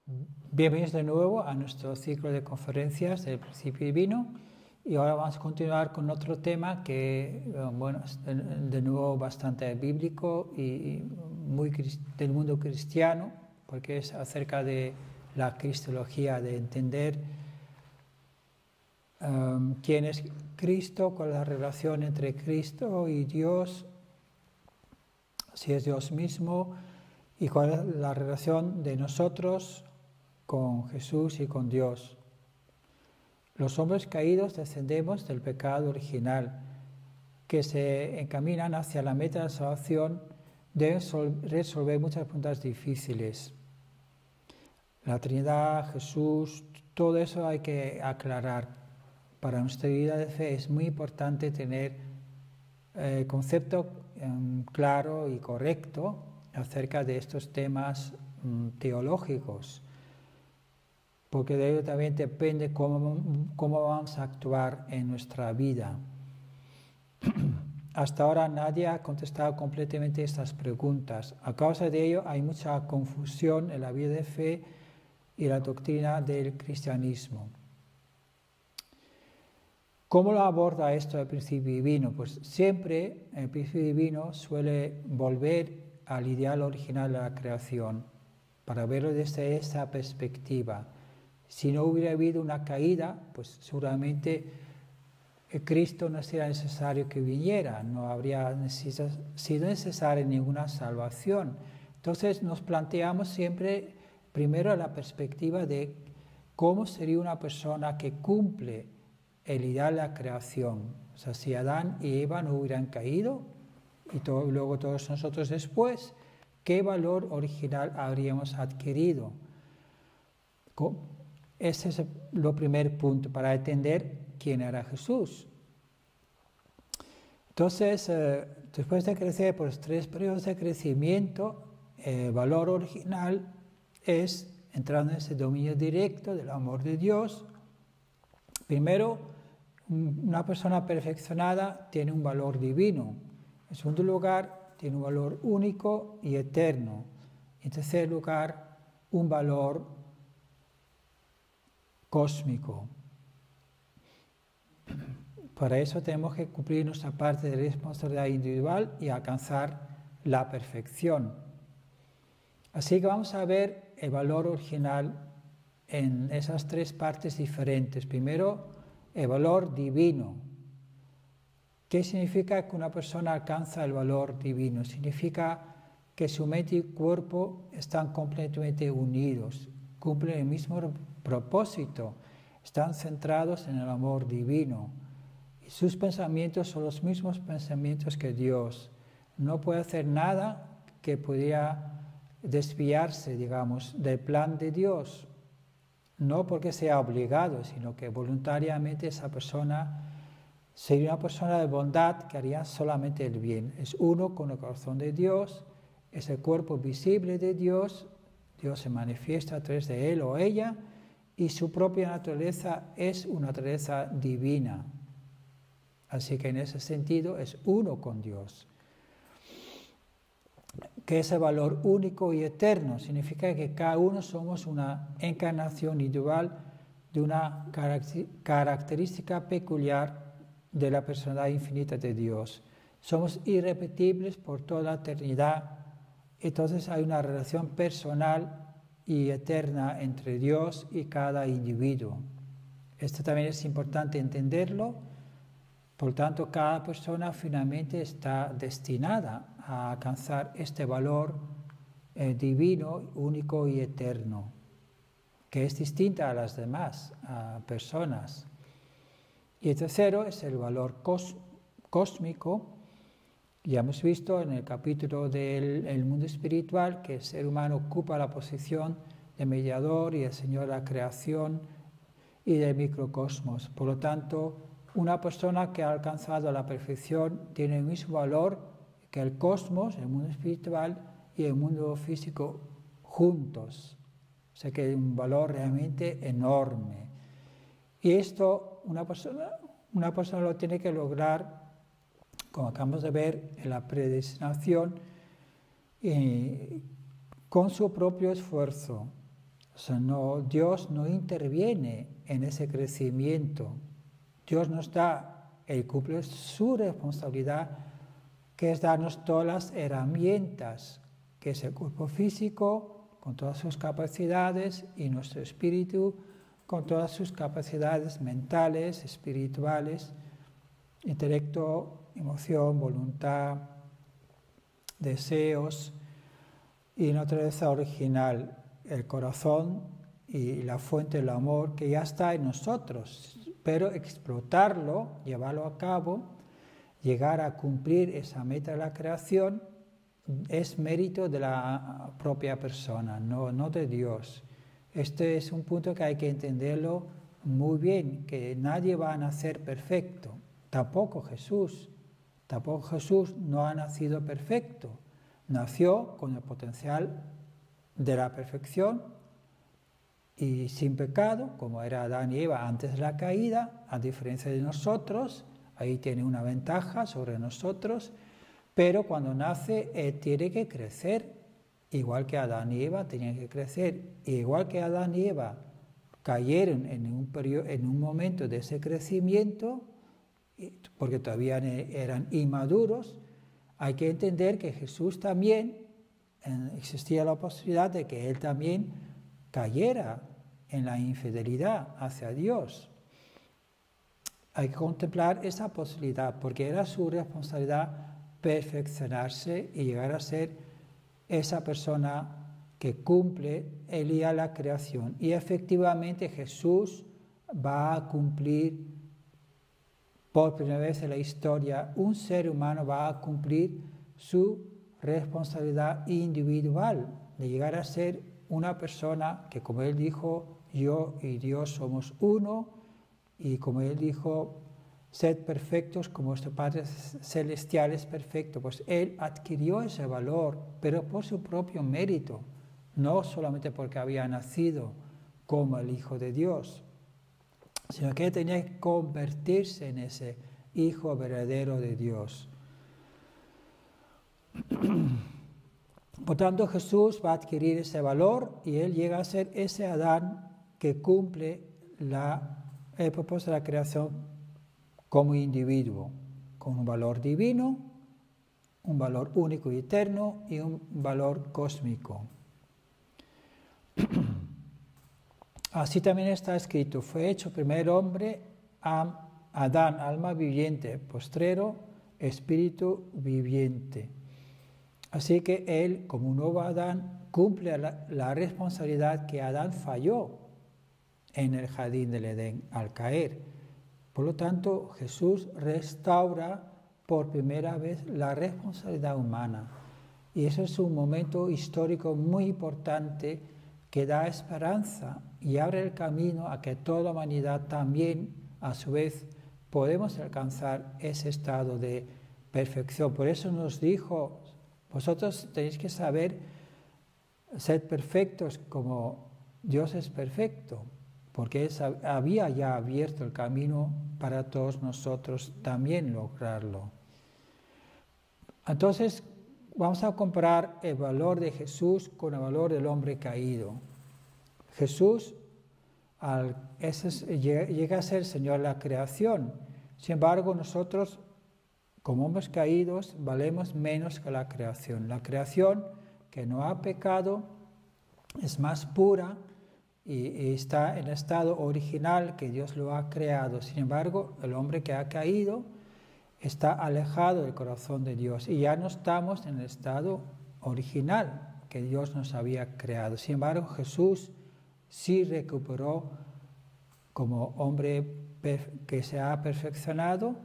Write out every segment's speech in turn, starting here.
Bienvenidos de nuevo a nuestro ciclo de conferencias del Principio Divino y ahora vamos a continuar con otro tema que, bueno, es de nuevo bastante bíblico y muy del mundo cristiano, porque es acerca de la cristología, de entender quién es Cristo, cuál es la relación entre Cristo y Dios, si es Dios mismo y cuál es la relación de nosotros con Jesús y con Dios. Los hombres caídos descendemos del pecado original, que se encaminan hacia la meta de la salvación, deben resolver muchas preguntas difíciles. La Trinidad, Jesús, todo eso hay que aclarar. Para nuestra vida de fe es muy importante tener el concepto claro y correcto acerca de estos temas teológicos, porque de ello también depende cómo vamos a actuar en nuestra vida. Hasta ahora nadie ha contestado completamente estas preguntas. A causa de ello hay mucha confusión en la vida de fe y la doctrina del cristianismo. ¿Cómo lo aborda esto el principio divino? Pues siempre el principio divino suele volver al ideal original de la creación, para verlo desde esa perspectiva. Si no hubiera habido una caída, pues seguramente Cristo no sería necesario que viniera, no habría sido necesaria ninguna salvación. Entonces nos planteamos siempre primero la perspectiva de cómo sería una persona que cumple el ideal de la creación. O sea, si Adán y Eva no hubieran caído y luego todos nosotros después, ¿qué valor original habríamos adquirido? Ese es el primer punto para entender quién era Jesús. Entonces, después de crecer por los 3 periodos de crecimiento, el valor original es entrar en ese dominio directo del amor de Dios. Primero, una persona perfeccionada tiene un valor divino. En segundo lugar, tiene un valor único y eterno. En tercer lugar, un valor cósmico. Para eso tenemos que cumplir nuestra parte de responsabilidad individual y alcanzar la perfección. Así que vamos a ver el valor original en esas 3 partes diferentes. Primero, el valor divino. ¿Qué significa que una persona alcanza el valor divino? Significa que su mente y cuerpo están completamente unidos, cumplen el mismo propósito, están centrados en el amor divino. Y sus pensamientos son los mismos pensamientos que Dios. No puede hacer nada que pudiera desviarse, digamos, del plan de Dios. No porque sea obligado, sino que voluntariamente esa persona sería una persona de bondad que haría solamente el bien. Es uno con el corazón de Dios, es el cuerpo visible de Dios, Dios se manifiesta a través de él o ella, y su propia naturaleza es una naturaleza divina. Así que en ese sentido es uno con Dios. Que ese valor único y eterno significa que cada uno somos una encarnación individual de una característica peculiar de la personalidad infinita de Dios. Somos irrepetibles por toda la eternidad. Entonces hay una relación personal y eterna entre Dios y cada individuo. Esto también es importante entenderlo. Por tanto, cada persona finalmente está destinada a alcanzar este valor divino, único y eterno, que es distinta a las demás personas. Y el tercero es el valor cósmico. Ya hemos visto en el capítulo del mundo espiritual que el ser humano ocupa la posición de mediador y el Señor de la creación y del microcosmos. Por lo tanto, una persona que ha alcanzado la perfección tiene el mismo valor que el cosmos, el mundo espiritual y el mundo físico juntos. O sea que hay un valor realmente enorme. Y esto una persona lo tiene que lograr, como acabamos de ver, en la predestinación, con su propio esfuerzo. O sea, Dios no interviene en ese crecimiento. Dios nos da, Él cumple su responsabilidad, que es darnos todas las herramientas, que es el cuerpo físico, con todas sus capacidades, y nuestro espíritu, con todas sus capacidades mentales, espirituales, intelecto, emoción, voluntad, deseos, y naturaleza original, el corazón y la fuente del amor que ya está en nosotros, pero explotarlo, llevarlo a cabo, llegar a cumplir esa meta de la creación, es mérito de la propia persona, no de Dios. Este es un punto que hay que entenderlo muy bien, que nadie va a nacer perfecto, tampoco Jesús no ha nacido perfecto, nació con el potencial de la perfección y sin pecado, como era Adán y Eva antes de la caída, a diferencia de nosotros, ahí tiene una ventaja sobre nosotros, pero cuando nace tiene que crecer, igual que Adán y Eva tenían que crecer, igual que Adán y Eva cayeron en un momento de ese crecimiento, porque todavía eran inmaduros, hay que entender que Jesús también, existía la posibilidad de que Él también cayera en la infidelidad hacia Dios. Hay que contemplar esa posibilidad, porque era su responsabilidad perfeccionarse y llegar a ser esa persona que cumple el día de la creación. Y efectivamente Jesús va a cumplir, por primera vez en la historia, un ser humano va a cumplir su responsabilidad individual de llegar a ser una persona que, como Él dijo, yo y Dios somos uno, y como Él dijo, sed perfectos como vuestro Padre Celestial es perfecto. Pues Él adquirió ese valor, pero por su propio mérito, no solamente porque había nacido como el Hijo de Dios, sino que tenía que convertirse en ese Hijo verdadero de Dios. Por tanto, Jesús va a adquirir ese valor y Él llega a ser ese Adán que cumple el propósito de la creación como individuo, con un valor divino, un valor único y eterno y un valor cósmico. Así también está escrito, fue hecho primer hombre Adán, alma viviente, postrero, espíritu viviente. Así que él, como un nuevo Adán, cumple la responsabilidad que Adán falló en el jardín del Edén al caer. Por lo tanto, Jesús restaura por primera vez la responsabilidad humana. Y eso es un momento histórico muy importante que da esperanza y abre el camino a que toda la humanidad también, a su vez, podemos alcanzar ese estado de perfección. Por eso nos dijo, vosotros tenéis que saber ser perfectos como Dios es perfecto, porque Él había ya abierto el camino para todos nosotros también lograrlo. Entonces, vamos a comparar el valor de Jesús con el valor del hombre caído. Jesús llega a ser Señor de la creación. Sin embargo, nosotros, como hombres caídos, valemos menos que la creación. La creación que no ha pecado es más pura y está en el estado original que Dios lo ha creado. Sin embargo, el hombre que ha caído está alejado del corazón de Dios y ya no estamos en el estado original que Dios nos había creado. Sin embargo, Jesús sí recuperó como hombre que se ha perfeccionado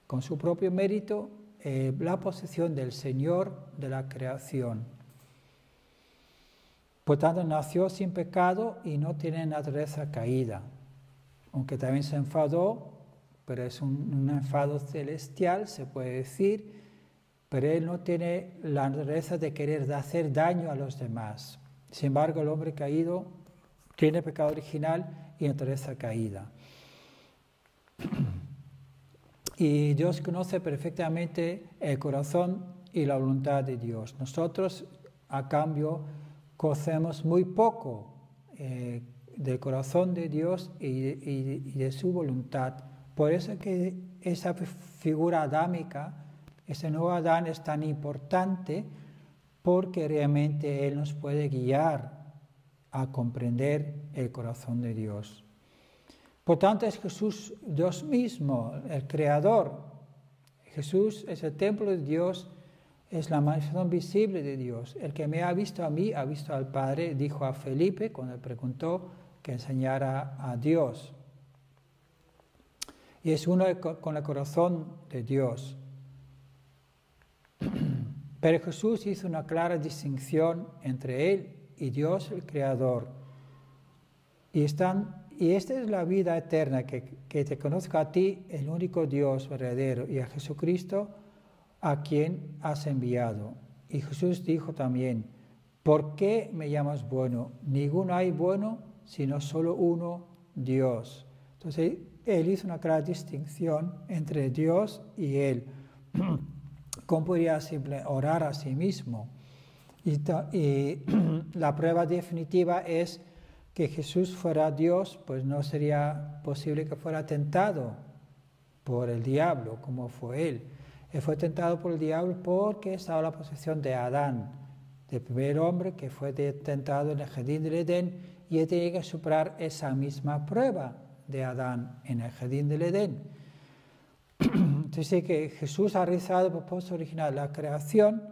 con su propio mérito la posición del Señor de la creación. Por tanto, nació sin pecado y no tiene naturaleza caída, aunque también se enfadó, pero es un enfado celestial, se puede decir, pero él no tiene la naturaleza de querer hacer daño a los demás. Sin embargo, el hombre caído tiene pecado original y naturaleza caída. Y Dios conoce perfectamente el corazón y la voluntad de Dios. Nosotros, a cambio, conocemos muy poco del corazón de Dios y de su voluntad. Por eso que esa figura adámica, ese nuevo Adán es tan importante, porque realmente Él nos puede guiar a comprender el corazón de Dios. Por tanto, es Jesús, Dios mismo, el Creador. Jesús es el templo de Dios, es la manifestación visible de Dios. El que me ha visto a mí, ha visto al Padre, dijo a Felipe cuando le preguntó que enseñara a Dios. Y es uno con el corazón de Dios. Pero Jesús hizo una clara distinción entre Él y Dios, el Creador. Y esta es la vida eterna, que te conozca a ti, el único Dios verdadero, y a Jesucristo, a quien has enviado. Y Jesús dijo también, ¿por qué me llamas bueno? Ninguno hay bueno, sino solo uno, Dios. Entonces, Él hizo una clara distinción entre Dios y Él. ¿Cómo podría orar a sí mismo? Y la prueba definitiva es que Jesús fuera Dios, pues no sería posible que fuera tentado por el diablo, como fue Él. Él fue tentado por el diablo porque estaba en la posesión de Adán, del primer hombre que fue tentado en el jardín del Edén, y él tenía que superar esa misma prueba de Adán en el jardín del Edén. Entonces que Jesús ha realizado el propósito original, la creación,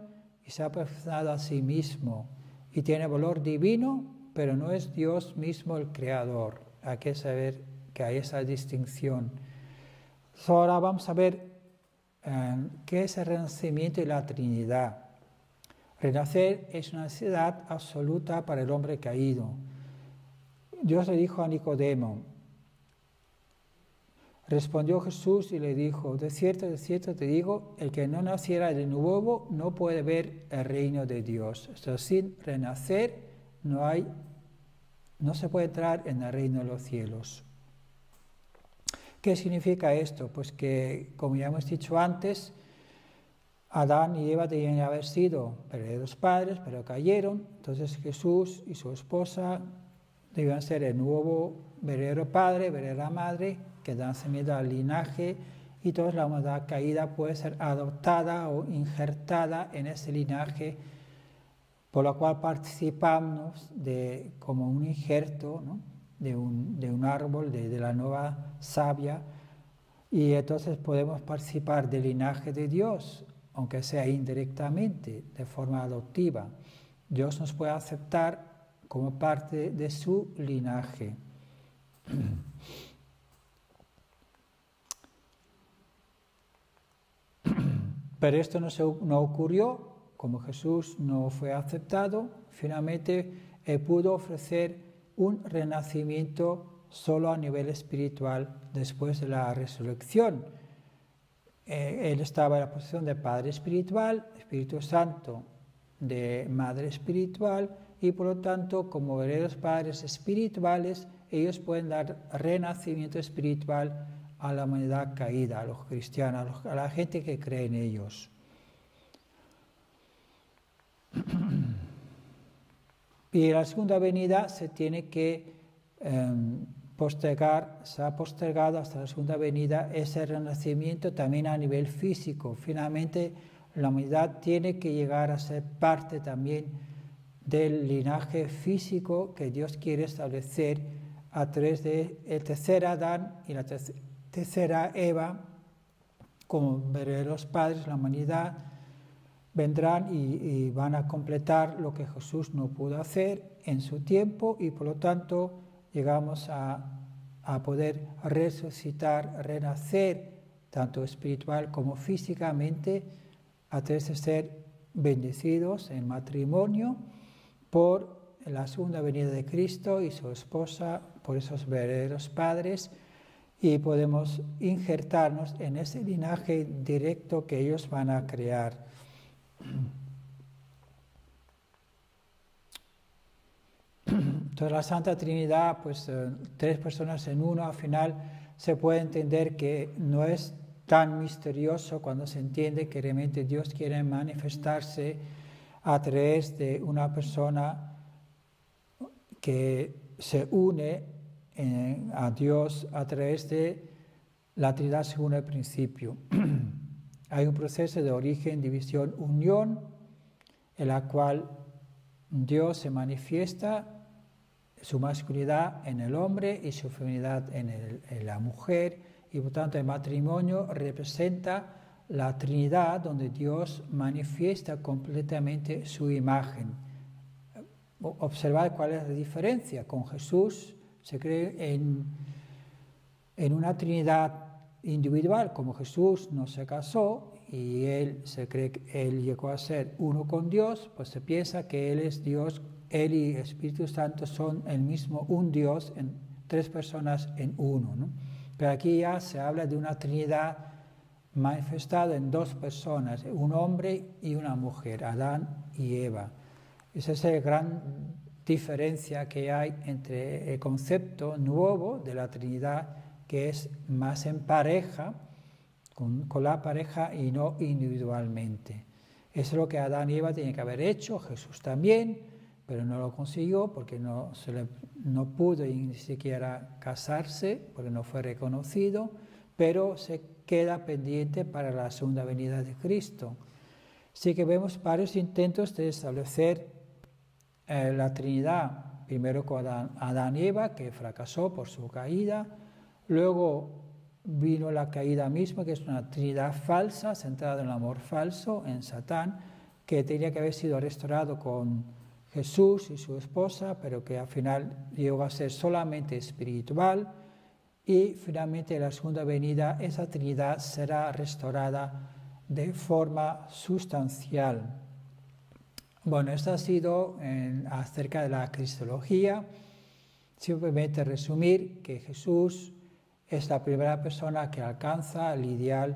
y se ha perfeccionado a sí mismo, y tiene valor divino, pero no es Dios mismo el creador. Hay que saber que hay esa distinción. Ahora vamos a ver qué es el renacimiento y la Trinidad. Renacer es una necesidad absoluta para el hombre caído. Dios le dijo a Nicodemo, respondió Jesús y le dijo, de cierto te digo, el que no naciera de nuevo no puede ver el reino de Dios. Esto, sin renacer no se puede entrar en el reino de los cielos. ¿Qué significa esto? Pues que, como ya hemos dicho antes, Adán y Eva debían haber sido verdaderos padres, pero cayeron. Entonces Jesús y su esposa debían ser el nuevo verdadero padre, verdadera madre, que dan nacimiento al linaje, y toda la humanidad caída puede ser adoptada o injertada en ese linaje, por lo cual participamos como un injerto, ¿no? de un árbol, de la nueva savia, y entonces podemos participar del linaje de Dios, aunque sea indirectamente, de forma adoptiva. Dios nos puede aceptar como parte de su linaje. Pero esto no ocurrió, como Jesús no fue aceptado, finalmente Él pudo ofrecer un renacimiento solo a nivel espiritual después de la resurrección. Él estaba en la posición de Padre espiritual, Espíritu Santo de Madre espiritual, y por lo tanto, como verdaderos padres espirituales, ellos pueden dar renacimiento espiritual a la humanidad caída, a los cristianos, a la gente que cree en ellos. Y la segunda venida se tiene que postergar, se ha postergado hasta la segunda venida ese renacimiento también a nivel físico. Finalmente, la humanidad tiene que llegar a ser parte también del linaje físico que Dios quiere establecer a través del tercer Adán y la tercera Eva, como verdaderos padres de la humanidad, vendrán y van a completar lo que Jesús no pudo hacer en su tiempo, y por lo tanto llegamos a poder resucitar, renacer, tanto espiritual como físicamente, a través de ser bendecidos en matrimonio por la segunda venida de Cristo y su esposa, por esos verdaderos padres, y podemos injertarnos en ese linaje directo que ellos van a crear. Entonces la Santa Trinidad, pues tres personas en uno, al final se puede entender que no es tan misterioso cuando se entiende que realmente Dios quiere manifestarse a través de una persona que se une a Dios a través de la Trinidad según el principio. Hay un proceso de origen, división, unión, en la cual Dios se manifiesta su masculinidad en el hombre y su feminidad en la mujer, y por tanto el matrimonio representa la Trinidad donde Dios manifiesta completamente su imagen. Observad cuál es la diferencia. Con Jesús se cree en una Trinidad individual. Como Jesús no se casó y él se cree que él llegó a ser uno con Dios, pues se piensa que él es Dios, él y el Espíritu Santo son el mismo, un Dios, en tres personas en uno, ¿no? Pero aquí ya se habla de una Trinidad manifestada en dos personas, un hombre y una mujer, Adán y Eva. Esa es la gran diferencia que hay entre el concepto nuevo de la Trinidad, que es más en pareja, con la pareja y no individualmente. Eso es lo que Adán y Eva tienen que haber hecho, Jesús también, pero no lo consiguió porque no pudo ni siquiera casarse, porque no fue reconocido, pero se queda pendiente para la segunda venida de Cristo. Sí que vemos varios intentos de establecer la Trinidad, primero con Adán y Eva, que fracasó por su caída, luego vino la caída misma, que es una Trinidad falsa, centrada en el amor falso, en Satán, que tenía que haber sido restaurado con Jesús y su esposa, pero que al final llegó a ser solamente espiritual, y finalmente en la segunda venida esa Trinidad será restaurada de forma sustancial. Bueno, esto ha sido acerca de la cristología. Simplemente resumir que Jesús es la primera persona que alcanza el ideal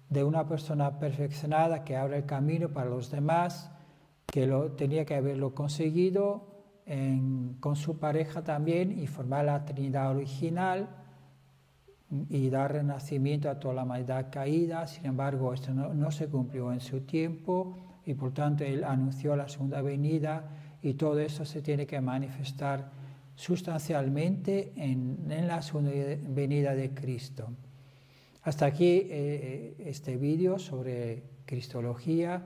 de una persona perfeccionada que abre el camino para los demás, que tenía que haberlo conseguido con su pareja también y formar la Trinidad original y dar renacimiento a toda la humanidad caída. Sin embargo, esto no se cumplió en su tiempo y por tanto él anunció la segunda venida y todo eso se tiene que manifestar sustancialmente en la segunda venida de Cristo. Hasta aquí este vídeo sobre cristología,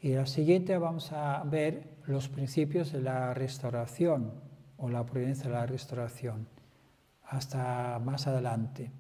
y en la siguiente vamos a ver los principios de la restauración o la providencia de la restauración. Hasta más adelante.